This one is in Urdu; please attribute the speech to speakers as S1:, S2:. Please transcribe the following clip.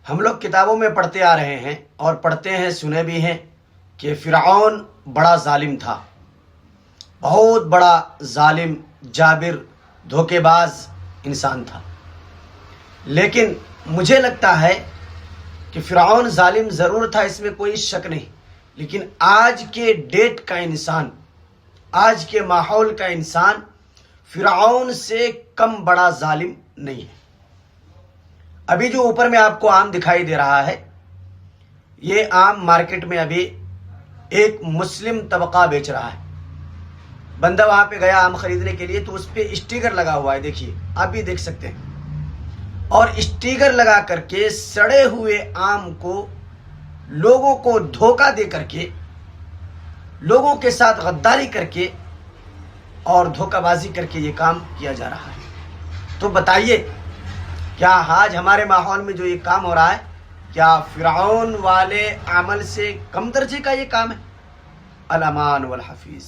S1: ہم لوگ کتابوں میں پڑھتے آ رہے ہیں اور پڑھتے ہیں، سنے بھی ہیں کہ فرعون بڑا ظالم تھا، بہت بڑا ظالم، جابر، دھوکے باز انسان تھا۔ لیکن مجھے لگتا ہے کہ فرعون ظالم ضرور تھا، اس میں کوئی شک نہیں، لیکن آج کے ڈیٹ کا انسان، آج کے ماحول کا انسان فرعون سے کم بڑا ظالم نہیں ہے۔ ابھی جو اوپر میں آپ کو آم دکھائی دے رہا ہے، یہ آم مارکیٹ میں ابھی ایک مسلم طبقہ بیچ رہا ہے۔ بندہ وہاں پہ گیا آم خریدنے کے لیے تو اس پہ اسٹیکر لگا ہوا ہے، دیکھیے آپ بھی دیکھ سکتے ہیں، اور اسٹیکر لگا کر کے سڑے ہوئے آم کو لوگوں کو دھوکہ دے کر کے، لوگوں کے ساتھ غداری کر کے اور دھوکہ بازی کر کے یہ کام کیا جا رہا ہے۔ تو بتائیے، کیا آج ہمارے ماحول میں جو یہ کام ہو رہا ہے، کیا فرعون والے عمل سے کم درجے کا یہ کام ہے؟ الامان والحفیظ۔